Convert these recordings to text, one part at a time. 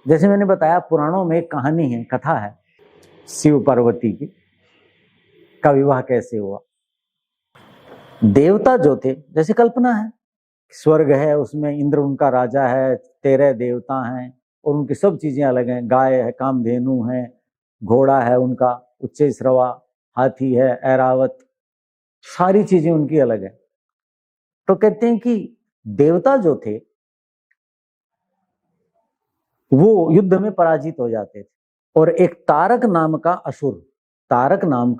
जैसे मैंने बताया, पुराणों में एक कहानी है, कथा है शिव पार्वती की, का विवाह कैसे हुआ। देवता जो थे, जैसे कल्पना है, स्वर्ग है, उसमें इंद्र उनका राजा है, 13 देवता हैं और उनकी सब चीजें अलग हैं। गाय है, कामधेनु है, घोड़ा है उनका उच्चैश्रवा, हाथी है ऐरावत, सारी चीजें उनकी अलग है। तो कहते हैं कि देवता जो थे वो युद्ध में पराजित हो जाते थे और एक तारक नाम का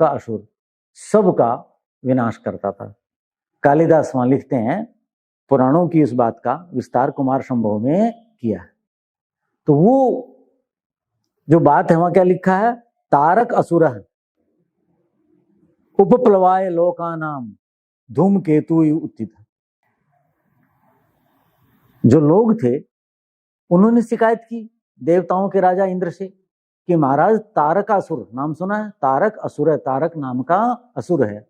असुर सबका विनाश करता था। कालिदास वहां लिखते हैं, पुराणों की इस बात का विस्तार कुमार संभव में किया है। तो वो जो बात है वहां क्या लिखा है, तारक असुर उपप्लवाय लोकानाम धूमकेतु उत्थित। जो लोग थे उन्होंने शिकायत की देवताओं के राजा इंद्र से कि महाराज तारक असुर, नाम सुना है, तारक असुर है, तारक नाम का असुर है,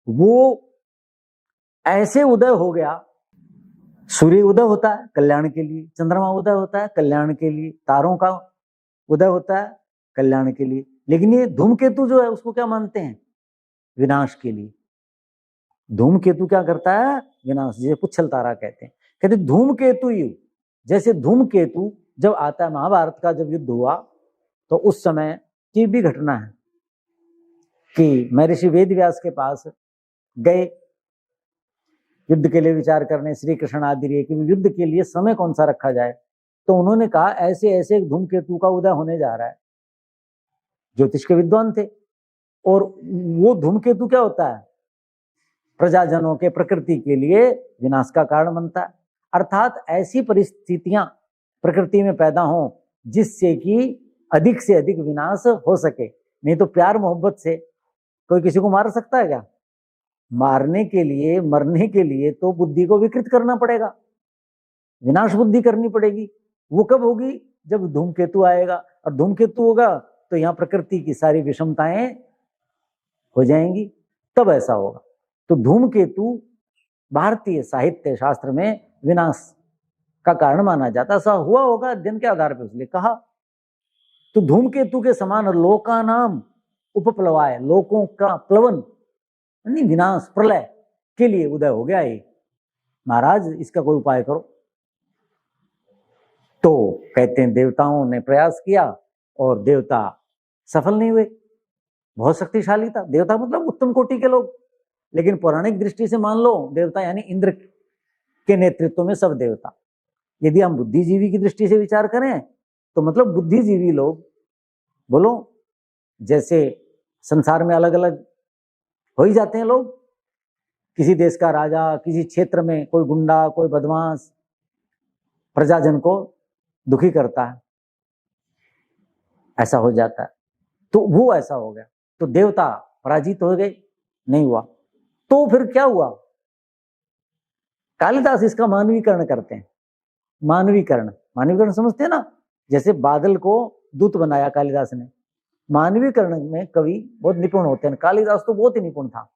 वो ऐसे उदय हो गया। सूर्य उदय होता है कल्याण के लिए, चंद्रमा उदय होता है कल्याण के लिए, तारों का उदय होता है कल्याण के लिए, लेकिन ये धूमकेतु जो है उसको क्या मानते हैं, विनाश के लिए। धूमकेतु क्या करता है, विनाश, जिसे पुच्छल तारा कहते हैं। कहते धूमकेतु युग, जैसे धूमकेतु जब आता है, महाभारत का जब युद्ध हुआ तो उस समय की भी घटना है कि महर्षि वेदव्यास के पास गए युद्ध के लिए विचार करने, श्री कृष्ण आदि रे कि युद्ध के लिए समय कौन सा रखा जाए। तो उन्होंने कहा ऐसे ऐसे एक धूमकेतु का उदय होने जा रहा है। ज्योतिष के विद्वान थे, और वो धूमकेतु क्या होता है, प्रजाजनों के, प्रकृति के लिए विनाश का कारण बनता है। अर्थात ऐसी परिस्थितियां प्रकृति में पैदा हो जिससे कि अधिक से अधिक विनाश हो सके। नहीं तो प्यार मोहब्बत से कोई किसी को मार सकता है क्या? मारने के लिए, मरने के लिए तो बुद्धि को विकृत करना पड़ेगा, विनाश बुद्धि करनी पड़ेगी। वो कब होगी, जब धूमकेतु आएगा, और धूमकेतु होगा तो यहाँ प्रकृति की सारी विषमताएं हो जाएंगी, तब ऐसा होगा। तो धूमकेतु भारतीय साहित्य शास्त्र में विनाश का कारण माना जाता। ऐसा हुआ होगा अध्ययन के आधार पर उसने कहा। तो धूमकेतु के समान लोका नाम उपप्लवाय, लोकों का प्लवन नहीं, विनाश, प्रलय के लिए उदय हो गया ये। महाराज इसका कोई उपाय करो। तो कहते हैं देवताओं ने प्रयास किया और देवता सफल नहीं हुए। बहुत शक्तिशाली था देवता, मतलब उत्तम कोटि के लोग, लेकिन पौराणिक दृष्टि से मान लो देवता यानी इंद्र के नेतृत्व में सब देवता। यदि हम बुद्धिजीवी की दृष्टि से विचार करें तो मतलब बुद्धिजीवी लोग, बोलो, जैसे संसार में अलग अलग हो ही जाते हैं लोग। किसी देश का राजा, किसी क्षेत्र में कोई गुंडा, कोई बदमाश प्रजाजन को दुखी करता है, ऐसा हो जाता है। तो वो ऐसा हो गया, तो देवता पराजित हो गए, नहीं हुआ। तो फिर क्या हुआ, कालिदास इसका मानवीकरण करते हैं। मानवीकरण समझते हैं ना, जैसे बादल को दूत बनाया कालिदास ने। मानवीकरण में कवि बहुत निपुण होते हैं, कालिदास तो बहुत ही निपुण था।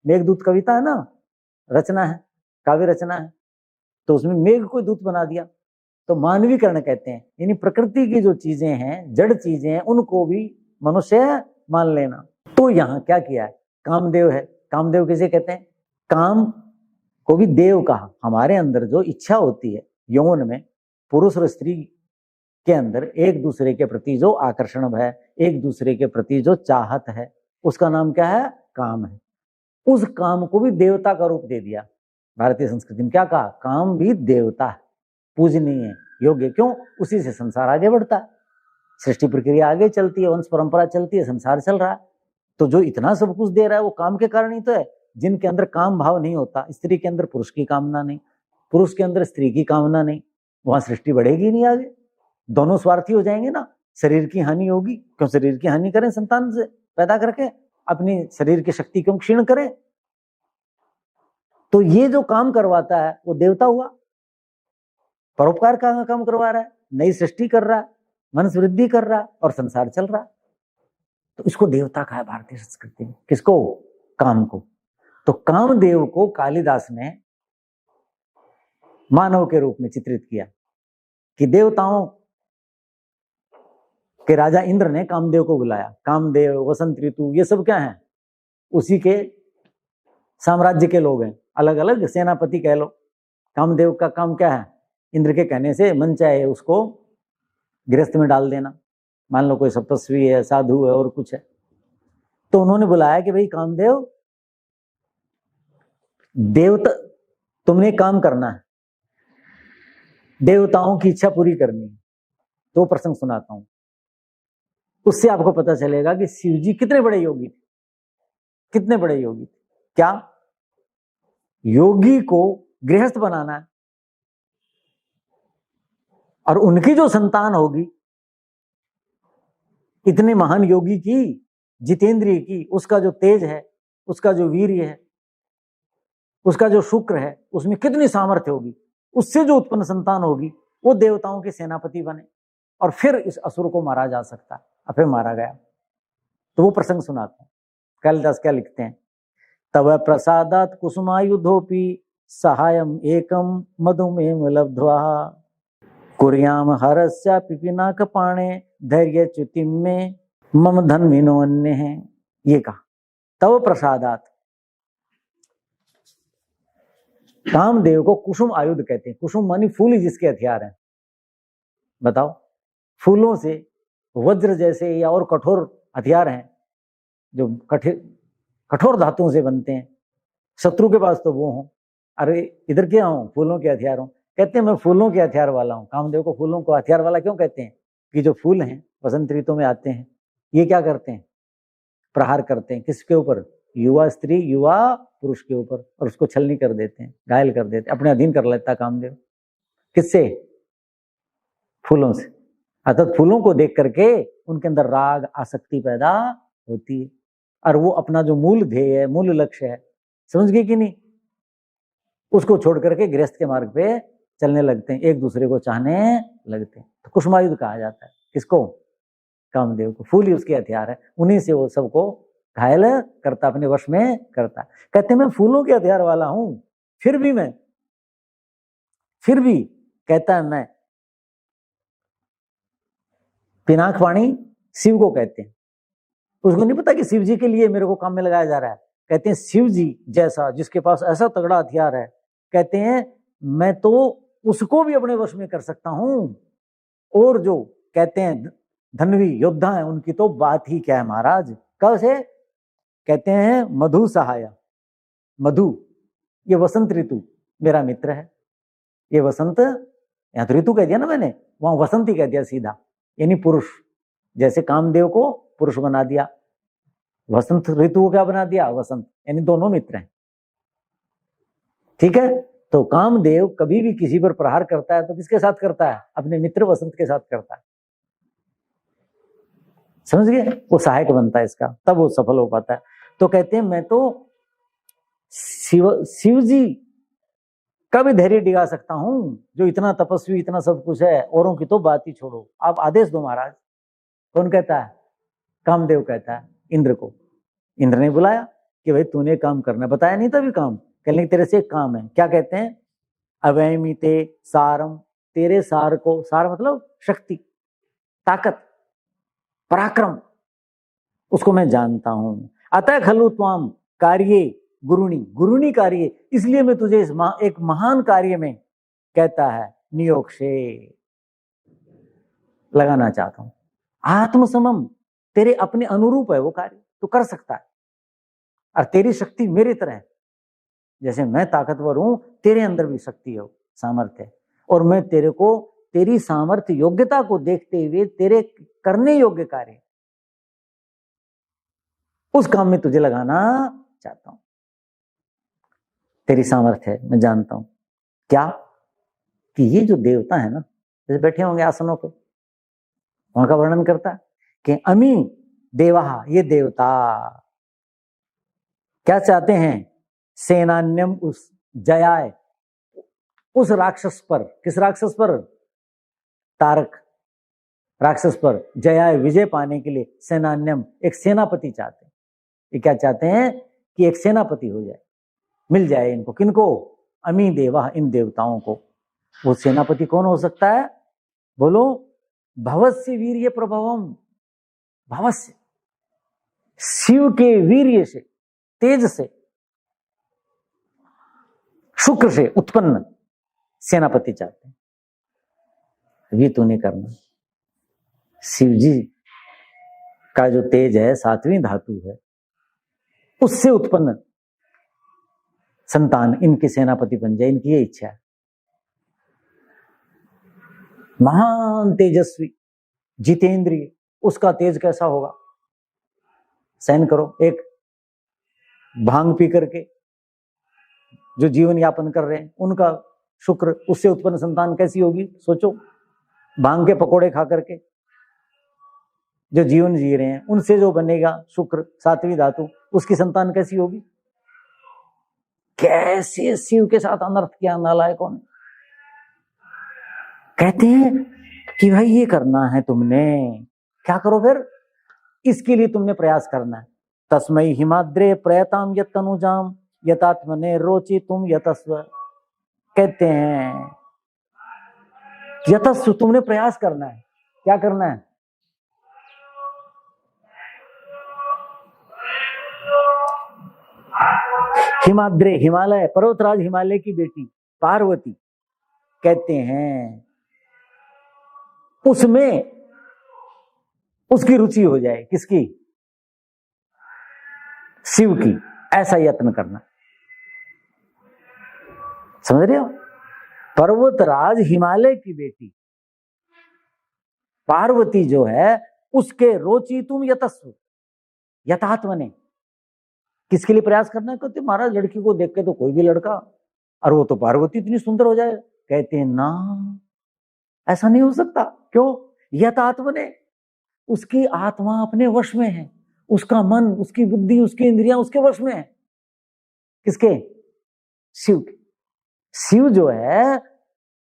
मेघदूत कविता है ना, रचना है, काव्य रचना है, तो उसमें मेघ को दूत बना दिया। तो मानवीकरण कहते हैं, यानी प्रकृति की जो चीजें हैं, जड़ चीजें हैं, उनको भी मनुष्य मान लेना। तो यहाँ क्या किया है, कामदेव है। कामदेव किसे कहते हैं, काम को भी देव कहा। हमारे अंदर जो इच्छा होती है यौन में, पुरुष और स्त्री के अंदर एक दूसरे के प्रति जो आकर्षण है, एक दूसरे के प्रति जो चाहत है, उसका नाम क्या है, काम है। उस काम को भी देवता का रूप दे दिया भारतीय संस्कृति में। क्या कहा, काम भी देवता है, पूजनीय, योग्य। क्यों, उसी से संसार आगे बढ़ता है, सृष्टि प्रक्रिया आगे चलती है, वंश परंपरा चलती है, संसार चल रहा है। तो जो इतना सब कुछ दे रहा है वो काम के कारण ही तो है। जिनके अंदर काम भाव नहीं होता, स्त्री के अंदर पुरुष की कामना नहीं, पुरुष के अंदर स्त्री की कामना नहीं, वहां सृष्टि बढ़ेगी नहीं आगे। दोनों स्वार्थी हो जाएंगे ना, शरीर की हानि होगी। क्यों शरीर की हानि करें, संतान से पैदा करके अपनी शरीर की शक्ति क्यों क्षीण करें। तो ये जो काम करवाता है वो देवता हुआ, परोपकार का काम करवा रहा है, नई सृष्टि कर रहा है, वंश वृद्धि कर रहा है और संसार चल रहा है। तो इसको देवता कहा है भारतीय संस्कृति में। किसको, काम को। तो कामदेव को कालिदास ने मानव के रूप में चित्रित किया कि देवताओं कि राजा इंद्र ने कामदेव को बुलाया। कामदेव, वसंत ऋतु, ये सब क्या है, उसी के साम्राज्य के लोग हैं, अलग अलग सेनापति कह लो। कामदेव का काम क्या है, इंद्र के कहने से मन चाहे उसको गृहस्थ में डाल देना। मान लो कोई तपस्वी है, साधु है और कुछ है, तो उन्होंने बुलाया कि भाई कामदेव, देवता तुमने काम करना है, देवताओं की इच्छा पूरी करनी है। तो प्रसंग सुनाता हूं, उससे आपको पता चलेगा कि शिव जी कितने बड़े योगी थे, कितने बड़े योगी थे। क्या योगी को गृहस्थ बनाना है, और उनकी जो संतान होगी इतने महान योगी की, जितेंद्रिय की, उसका जो तेज है, उसका जो वीर्य है, उसका जो शुक्र है, उसमें कितनी सामर्थ्य होगी, उससे जो उत्पन्न संतान होगी वो देवताओं के सेनापति बने, और फिर इस असुर को मारा जा सकता है। और फिर मारा गया। तो वो प्रसंग सुनाते हैं। कालिदास क्या लिखते हैं, तव प्रसादात कुसुमायुधोपि सहायम एकम मधुमेह लब्ध्वा कुर्याम हरस्य पिपीनाक पाणे धैर्य च्युतिम में मम धन विनो अन्य है। ये कहा तव प्रसादात, कामदेव को कुसुम आयुध कहते हैं। कुसुम मानी फूल ही जिसके हथियार हैं। बताओ, फूलों से वज्र जैसे या और कठोर हथियार हैं जो कठोर धातुओं से बनते हैं। शत्रु के पास तो वो हो, अरे इधर क्या हो, फूलों के हथियार हो। कहते हैं मैं फूलों के हथियार वाला हूं। कामदेव को फूलों को हथियार वाला क्यों कहते हैं, कि जो फूल हैं वसंत ऋतु में आते हैं, ये क्या करते हैं, प्रहार करते हैं किसके ऊपर, युवा स्त्री युवा पुरुष के ऊपर, और उसको छलनी कर देते हैं, घायल कर देते हैं, अपने अधीन कर लेता है कामदेव। किससे, फूलों से। अर्थात फूलों को देख करके उनके अंदर राग आसक्ति पैदा होती है, और वो अपना जो मूल ध्येय है, मूल लक्ष्य है, समझ गए कि नहीं, उसको छोड़ करके गृहस्थ के मार्ग पे चलने लगते हैं, एक दूसरे को चाहने लगते हैं। तो कुसुमायुध कहा जाता है किसको, कामदेव को। फूल ही उसके हथियार है, उन्हीं से वो सबको घायल करता, अपने वश में करता। कहते मैं फूलों के हथियार वाला हूं, फिर भी कहता है मैं पिनाक पाणी शिव को कहते हैं। उसको नहीं पता कि शिव जी के लिए मेरे को काम में लगाया जा रहा है। कहते हैं शिव जी जैसा, जिसके पास ऐसा तगड़ा हथियार है, कहते हैं मैं तो उसको भी अपने वश में कर सकता हूं, और जो कहते हैं धनवी योद्धा है उनकी तो बात ही क्या है महाराज। कब से, कहते हैं मधु सहाया। मधु ये वसंत ऋतु मेरा मित्र है। ये वसंत, यहां तो ऋतु कह दिया ना मैंने, वहां वसंत ही कह दिया सीधा, यानी पुरुष। जैसे कामदेव को पुरुष बना दिया, वसंत ऋतु को क्या बना दिया, वसंत, यानी दोनों मित्र हैं। ठीक है, तो कामदेव कभी भी किसी पर प्रहार करता है तो किसके साथ करता है, अपने मित्र वसंत के साथ करता है। समझ गए, वो सहायक बनता है इसका, तब वो सफल हो पाता है। तो कहते हैं मैं तो शिव जी का भी धैर्य डिगा सकता हूं, जो इतना तपस्वी, इतना सब कुछ है, औरों की तो बात ही छोड़ो, आप आदेश दो महाराज। कौन कहता है, कामदेव कहता है इंद्र को। इंद्र ने बुलाया कि भाई तूने काम करना, बताया नहीं तभी काम, कहने तेरे से एक काम है। क्या कहते हैं, अवैमिते सारम, तेरे सार को, सार मतलब शक्ति, ताकत, पराक्रम, उसको मैं जानता हूं। अतः खलु त्वाम कार्ये गुरुणी, गुरुणी कार्य, इसलिए मैं तुझे इस एक महान कार्य में, कहता है नियोग से लगाना चाहता हूं। आत्मसमम, तेरे अपने अनुरूप है वो कार्य, तू कर सकता है, और तेरी शक्ति मेरी तरह है। जैसे मैं ताकतवर हूं, तेरे अंदर भी शक्ति है, सामर्थ्य है, और मैं तेरे को तेरी सामर्थ्य योग्यता को देखते हुए तेरे करने योग्य कार्य, उस काम में तुझे लगाना चाहता हूं। तेरी सामर्थ्य है, मैं जानता हूं। क्या, कि ये जो देवता है ना, जैसे बैठे होंगे आसनों पे, वहां का वर्णन करता है कि अमी देवा, ये देवता क्या चाहते हैं, सेनान्यम, उस जयाय, उस राक्षस पर, किस राक्षस पर, तारक राक्षस पर जयाय, विजय पाने के लिए सेनान्यम, एक सेनापति चाहते हैं। ये क्या चाहते हैं, कि एक सेनापति हो जाए, मिल जाए इनको। किनको, अमी देवा, इन देवताओं को। वो सेनापति कौन हो सकता है, बोलो, भवस्य वीर्य प्रभवम, भावस्य, शिव के वीर्य से, तेज से, शुक्र से उत्पन्न सेनापति चाहते हैं। ये तो नहीं करना। शिव जी का जो तेज है, सातवीं धातु है, उससे उत्पन्न संतान इनके सेनापति बन जाए, इनकी ये इच्छा है। महान तेजस्वी जितेंद्रिय, उसका तेज कैसा होगा? सहन करो, एक भांग पी करके जो जीवन यापन कर रहे हैं उनका शुक्र, उससे उत्पन्न संतान कैसी होगी सोचो। भांग के पकोड़े खा करके जो जीवन जी रहे हैं उनसे जो बनेगा शुक्र, सातवीं धातु, उसकी संतान कैसी होगी? कैसे शिव के साथ अनर्थ किया नालायकों ने। कहते हैं कि भाई ये करना है तुमने, क्या करो फिर? इसके लिए तुमने प्रयास करना है। तस्मै हिमाद्रे प्रयताम यत्तनुजाम यतात्मने रोचि तुम यतस्व। कहते हैं यतस्व, तुमने प्रयास करना है। क्या करना है? हिमाद्रे, हिमालय, पर्वतराज हिमालय की बेटी पार्वती, कहते हैं उसमें उसकी रुचि हो जाए। किसकी? शिव की। ऐसा यत्न करना। समझ रहे हो? पर्वतराज हिमालय की बेटी पार्वती जो है, उसके रोचि तुम यतस्व, यथात्मने। किसके लिए प्रयास करना है? कहते महाराज लड़की को देख के तो कोई भी लड़का, और वो तो पार्वती इतनी सुंदर हो जाए। कहते हैं ना, ऐसा नहीं हो सकता। क्यों? यथात्मने, उसकी आत्मा अपने वश में है, उसका मन, उसकी बुद्धि, उसकी इंद्रियां उसके वश में है। किसके? शिव के। शिव जो है,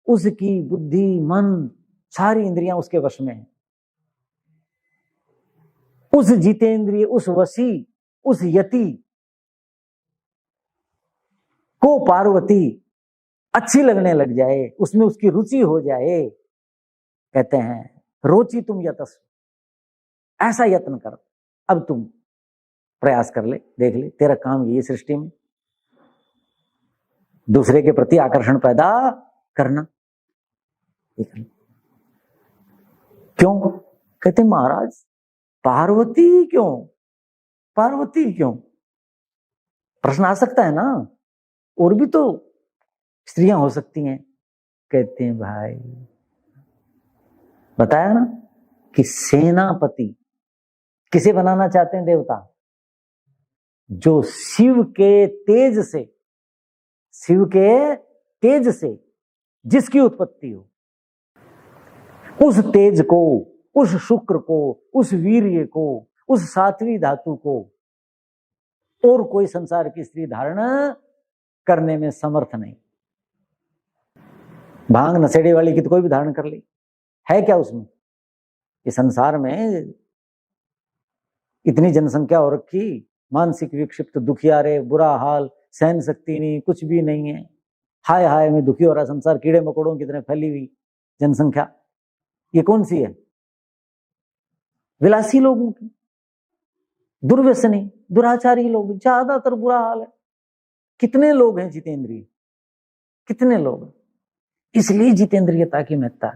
उसकी बुद्धि, मन, सारी इंद्रियां उसके वश में है। उस जितेंद्रिय, उस वशी, उस यति को पार्वती अच्छी लगने लग जाए, उसमें उसकी रुचि हो जाए। कहते हैं रोचि तुम यतस्व। ऐसा यत्न कर। अब तुम प्रयास कर ले, देख ले, तेरा काम ये सृष्टि में दूसरे के प्रति आकर्षण पैदा करना। क्यों? कहते महाराज पार्वती क्यों? पार्वती क्यों? प्रश्न आ सकता है ना, और भी तो स्त्रियां हो सकती हैं। कहते हैं भाई, बताया ना कि सेनापति किसे बनाना चाहते हैं देवता? जो शिव के तेज से, शिव के तेज से जिसकी उत्पत्ति हो, उस तेज को, उस शुक्र को, उस वीर्य को, उस सातवीं धातु को और कोई संसार की स्त्री धारण करने में समर्थ नहीं। भांग नशेड़ी वाली की तो कोई भी धारण कर ली, है क्या उसमें? इस संसार में इतनी जनसंख्या हो रखी, मानसिक विक्षिप्त, दुखियारे, बुरा हाल, सहन शक्ति नहीं, कुछ भी नहीं है, हाय हाय में दुखी हो रहा संसार, कीड़े मकोड़ों की तरह फैली हुई जनसंख्या। ये कौन सी है? विलासी लोगों की, दुर्व्यसनी, दुराचारी लोग, ज्यादातर बुरा हाल है। कितने लोग हैं जितेंद्रिय? कितने लोग? इसलिए जितेंद्रियता की महत्ता।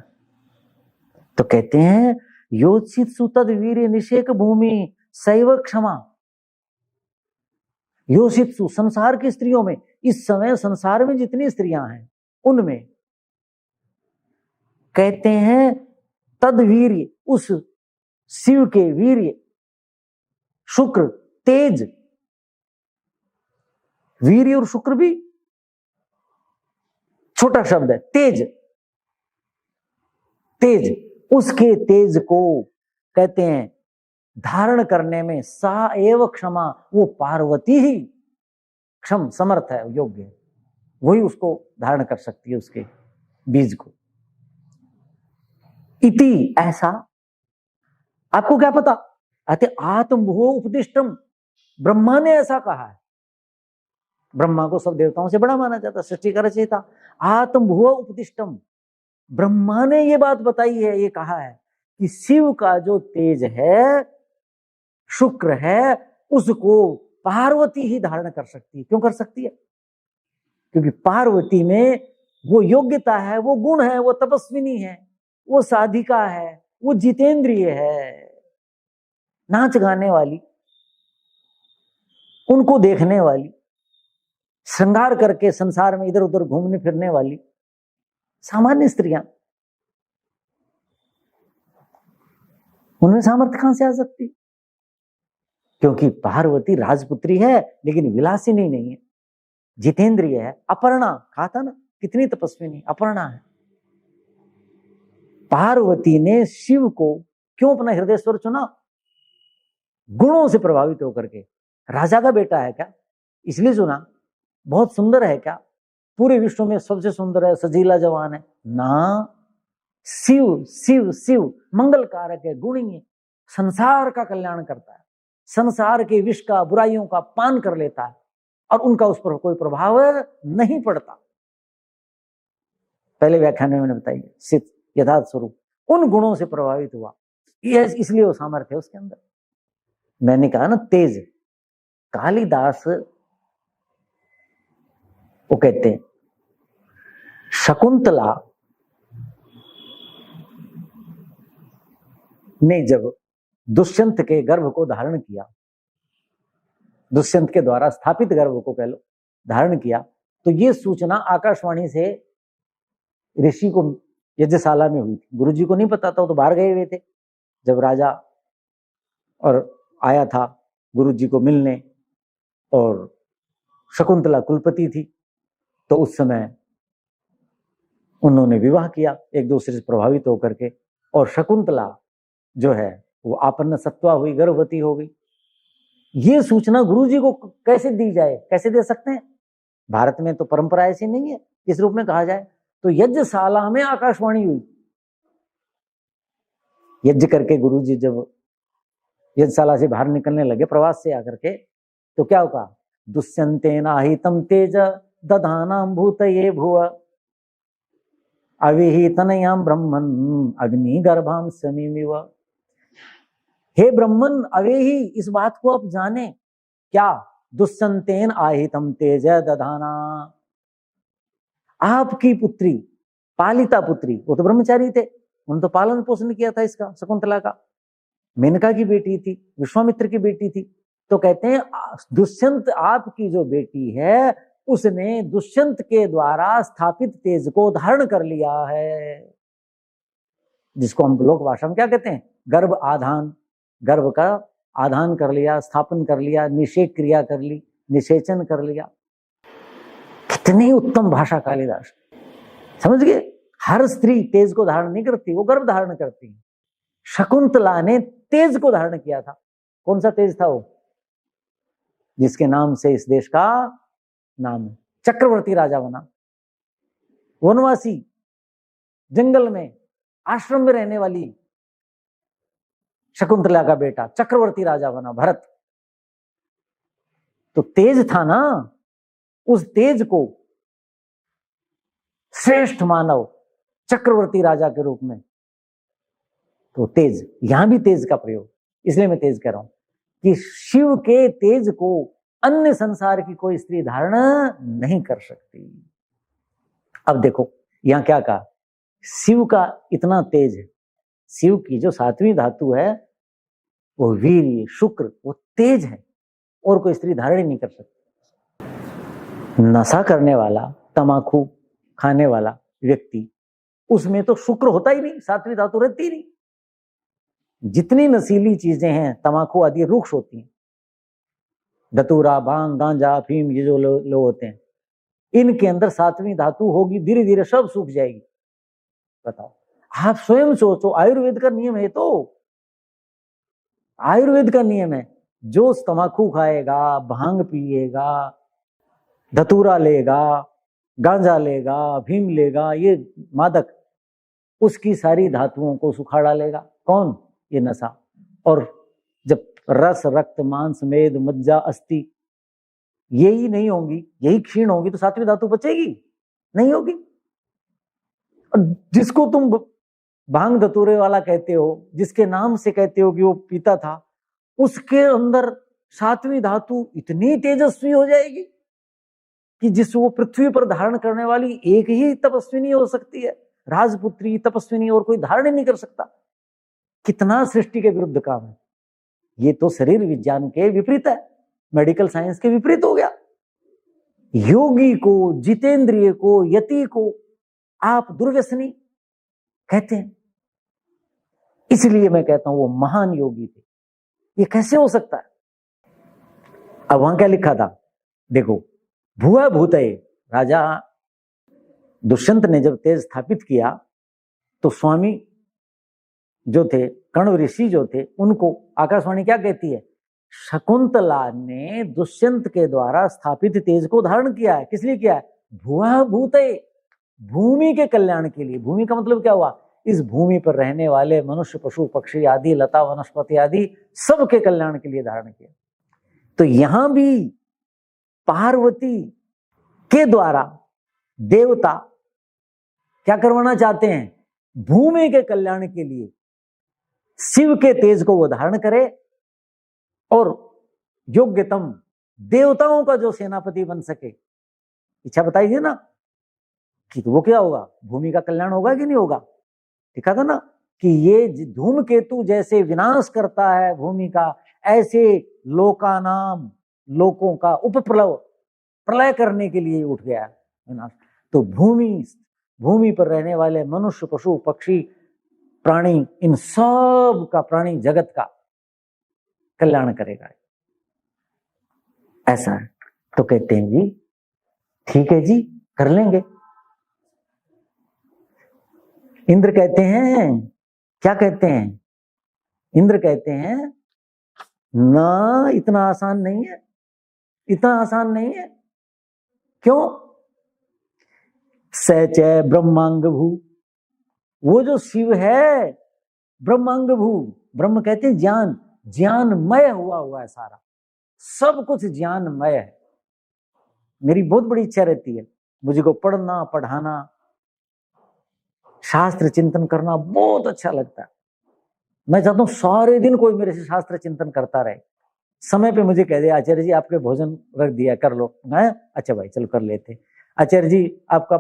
तो कहते हैं योचित सुतद वीर्य निषेक भूमि सैव क्षमा। योषित्सु, संसार की स्त्रियों में, इस समय संसार में जितनी स्त्रियां हैं उनमें कहते हैं तद वीर्य, उस शिव के वीर्य, शुक्र, तेज, वीर्य और शुक्र भी छोटा शब्द है, तेज, तेज, उसके तेज को कहते हैं धारण करने में सा एव क्षमा, वो पार्वती ही क्षम, समर्थ है, योग्य है, वही उसको धारण कर सकती है, उसके बीज को। इति, ऐसा। आपको क्या पता? अते आत्मभुवो उपदिष्टम, ब्रह्मा ने ऐसा कहा है। ब्रह्मा को सब देवताओं से बड़ा माना जाता, सृष्टि का रचयिता। आत्मभुवो उपदिष्टम, ब्रह्मा ने ये बात बताई है, ये कहा है कि शिव का जो तेज है शुक्र है, उसको पार्वती ही धारण कर सकती है। क्यों कर सकती है? क्योंकि पार्वती में वो योग्यता है, वो गुण है, वो तपस्विनी है, वो साधिका है, वो जितेंद्रिय है, नाच गाने वाली, उनको देखने वाली, श्रृंगार करके संसार में इधर उधर घूमने फिरने वाली सामान्य स्त्रियां, उनमें सामर्थ्य कहां से आ सकती? क्योंकि पार्वती राजपुत्री है लेकिन विलासिनी नहीं है, जितेंद्रिय है। अपर्णा कहा था ना, कितनी तपस्विनी अपर्णा है। पार्वती ने शिव को क्यों अपना हृदय स्वर चुना? गुणों से प्रभावित होकर के। राजा का बेटा है क्या इसलिए चुना? बहुत सुंदर है क्या? पूरे विश्व में सबसे सुंदर है, सजीला जवान है ना? शिव शिव शिव मंगल कारक है, गुणी है, संसार का कल्याण करता है, संसार के विष का, बुराइयों का पान कर लेता है और उनका उस पर कोई प्रभाव नहीं पड़ता। पहले व्याख्यान में मैंने बताई, सिद्ध यथार्थ स्वरूप उन गुणों से प्रभावित हुआ, इसलिए वो सामर्थ्य है उसके अंदर। मैंने कहा ना तेज, कालिदास वो कहते हैं शकुंतला ने जब दुष्यंत के गर्भ को धारण किया, दुष्यंत के द्वारा स्थापित गर्भ को कह लो धारण किया, तो ये सूचना आकाशवाणी से ऋषि को यज्ञशाला में हुई थी। गुरुजी को नहीं पता था, वो तो बाहर गए हुए थे। जब राजा और आया था गुरुजी को मिलने और शकुंतला कुलपति थी, तो उस समय उन्होंने विवाह किया एक दूसरे से प्रभावित होकर के, और शकुंतला जो है वो आपन्न सत्वा हुई, गर्भवती हो गई। ये सूचना गुरुजी को कैसे दी जाए, कैसे दे सकते हैं? भारत में तो परंपरा ऐसी नहीं है इस रूप में कहा जाए। तो यज्ञशाला में आकाशवाणी हुई, यज्ञ करके गुरुजी जब यज्ञशाला से बाहर निकलने लगे प्रवास से आकर के, तो क्या होगा? दुष्यंतेन आहितम तेज दधानाम भूतये भुव अविहितनयाम ब्रह्मन् अग्नि गर्भाम समीमिव। हे ब्रह्मन अवेही, इस बात को आप जाने क्या? दुष्यंतेन आहितम तेज दधाना, आपकी पुत्री, पालिता पुत्री, वो तो ब्रह्मचारी थे, उन्होंने तो पालन पोषण किया था इसका, शकुंतला का। मेनका की बेटी थी, विश्वामित्र की बेटी थी। तो कहते हैं दुष्यंत आपकी जो बेटी है उसने दुष्यंत के द्वारा स्थापित तेज को धारण कर लिया है, जिसको हम लोक भाषा में क्या कहते हैं? गर्भ आधान, गर्भ का आधान कर लिया, स्थापन कर लिया, निषेक क्रिया कर ली, निषेचन कर लिया। कितनी उत्तम भाषा कालिदास, समझ गए? हर स्त्री तेज को धारण नहीं करती, वो गर्भ धारण करती है। शकुंतला ने तेज को धारण किया था। कौन सा तेज था वो? जिसके नाम से इस देश का नाम है। चक्रवर्ती राजा बना, वनवासी, जंगल में, आश्रम में रहने वाली शकुंतला का बेटा चक्रवर्ती राजा बना, भरत। तो तेज था ना, उस तेज को श्रेष्ठ मानव चक्रवर्ती राजा के रूप में। तो तेज, यहां भी तेज का प्रयोग, इसलिए मैं तेज कह रहा हूं कि शिव के तेज को अन्य संसार की कोई स्त्री धारण नहीं कर सकती। अब देखो यहां क्या कहा, शिव का इतना तेज है, शिव की जो सातवीं धातु है वो वीर्य, शुक्र, वो तेज है, और कोई स्त्री धारण ही नहीं कर सकती। नशा करने वाला, तमाकू खाने वाला व्यक्ति, उसमें तो शुक्र होता ही नहीं, सातवीं धातु रहती ही नहीं। जितनी नशीली चीजें हैं, तमाकू आदि रुक्ष होती हैं, धतूरा, भांग, गांजा, अफीम, ये जो लोग होते हैं, इनके अंदर सातवीं धातु होगी, धीरे धीरे सब सूख जाएगी। बताओ, आप स्वयं सोचो, आयुर्वेद का नियम है, तो आयुर्वेद का नियम है, जो तमाकू खाएगा, भांग पिएगा, धतूरा लेगा, गांजा लेगा, अफीम लेगा, ये मादक, उसकी सारी धातुओं को सुखा डालेगा। कौन? ये नशा। और जब रस, रक्त, मांस, मेद, मज्जा, अस्थि यही नहीं होंगी, यही क्षीण होगी, तो सातवीं धातु बचेगी नहीं होगी। और जिसको तुम भांग धतूरे वाला कहते हो, जिसके नाम से कहते हो कि वो पीता था, उसके अंदर सातवीं धातु इतनी तेजस्वी हो जाएगी कि जिस वो पृथ्वी पर धारण करने वाली एक ही तपस्विनी हो सकती है, राजपुत्री तपस्विनी, और कोई धारण ही नहीं कर सकता। कितना सृष्टि के विरुद्ध काम है। ये तो शरीर विज्ञान के विपरीत है, मेडिकल साइंस के विपरीत हो गया। योगी को, जितेंद्रिय को, यति को आप दुर्व्यसनी कहते हैं। इसलिए मैं कहता हूं वो महान योगी थे। ये कैसे हो सकता है? अब वहां क्या लिखा था देखो, भुआ भूतये, राजा दुष्यंत ने जब तेज स्थापित किया तो स्वामी जो थे, कण्व ऋषि जो थे, उनको आकाशवाणी क्या कहती है, शकुंतला ने दुष्यंत के द्वारा स्थापित तेज को धारण किया है। किस लिए किया है? भुआ भूतये, भूमि के कल्याण के लिए। भूमि का मतलब क्या हुआ? इस भूमि पर रहने वाले मनुष्य, पशु, पक्षी आदि, लता वनस्पति आदि सबके कल्याण के लिए धारण किया। तो यहां भी पार्वती के द्वारा देवता क्या करवाना चाहते हैं? भूमि के कल्याण के लिए शिव के तेज को वो धारण करे और योग्यतम देवताओं का जो सेनापति बन सके। इच्छा बताइए ना कि तो वो क्या होगा, भूमि का कल्याण होगा कि नहीं होगा। लिखा था ना कि ये धूमकेतु जैसे विनाश करता है भूमि का, ऐसे लोकानाम, लोकों का उपप्लव, प्रलय करने के लिए उठ गया विनाश। तो भूमि पर रहने वाले मनुष्य, पशु, पक्षी, प्राणी, इन सब का, प्राणी जगत का कल्याण करेगा। ऐसा है। तो कहते हैं जी ठीक है जी, कर लेंगे। इंद्र कहते हैं, क्या कहते हैं? इंद्र कहते हैं ना, इतना आसान नहीं है, इतना आसान नहीं है। क्यों? सच ब्रह्मांग भू, वो जो शिव है ब्रह्मांग भू, ब्रह्म कहते हैं ज्ञान, ज्ञानमय हुआ है सारा, सब कुछ ज्ञानमय है। मेरी बहुत बड़ी इच्छा रहती है, मुझे को पढ़ना, पढ़ाना, शास्त्र चिंतन करना बहुत अच्छा लगता है। मैं चाहता हूं सारे दिन कोई मेरे से शास्त्र चिंतन करता रहे। समय पे मुझे कह दे, आचार्य जी आपके भोजन रख दिया, कर लो। मैं अच्छा भाई चलो कर लेते। आचार्य जी आपका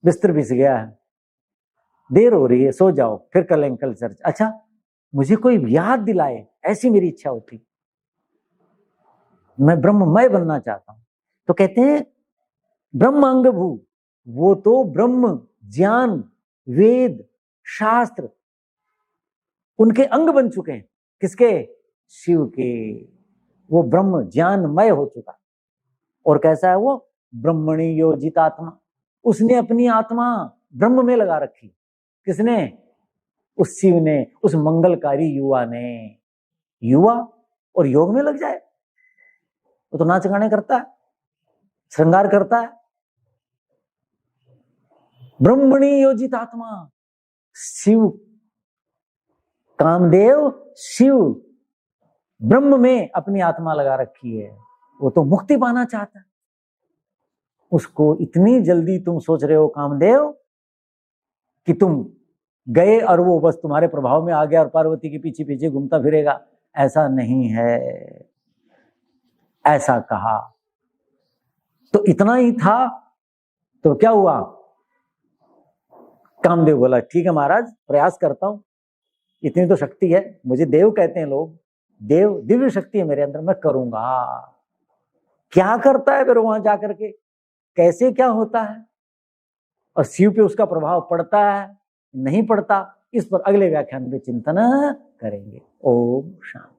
बिस्तर बिछ गया है, देर हो रही है, सो जाओ, फिर कर लेंगे कल चर्चा। अच्छा, मुझे कोई याद दिलाए, ऐसी मेरी इच्छा होती। मैं ब्रह्ममय बनना चाहता हूं। तो कहते हैं ब्रह्मांग भू, वो तो ब्रह्म, ज्ञान, वेद, शास्त्र उनके अंग बन चुके हैं। किसके? शिव के। वो ब्रह्म ज्ञानमय हो चुका। और कैसा है वो? ब्रह्मणि योजित आत्मा, उसने अपनी आत्मा ब्रह्म में लगा रखी। किसने? उस शिव ने, उस मंगलकारी युवा ने। युवा और योग में लग जाए, वो तो नाच गाने करता है, श्रृंगार करता है। ब्रह्मणि योजित आत्मा, शिव, कामदेव शिव ब्रह्म में अपनी आत्मा लगा रखी है। वो तो मुक्ति पाना चाहता है। उसको इतनी जल्दी तुम सोच रहे हो कामदेव कि तुम गए और वो बस तुम्हारे प्रभाव में आ गया और पार्वती के पीछे पीछे घूमता फिरेगा। ऐसा नहीं है, ऐसा कहा तो इतना ही था। तो क्या हुआ? कामदेव बोला ठीक है महाराज, प्रयास करता हूं, इतनी तो शक्ति है, मुझे देव कहते हैं लोग, देव, दिव्य शक्ति है मेरे अंदर, मैं करूंगा। क्या करता है फिर वहां जाकर के, कैसे क्या होता है, और शिव पे उसका प्रभाव पड़ता है नहीं पड़ता, इस पर अगले व्याख्यान में चिंतन करेंगे। ओम शांति।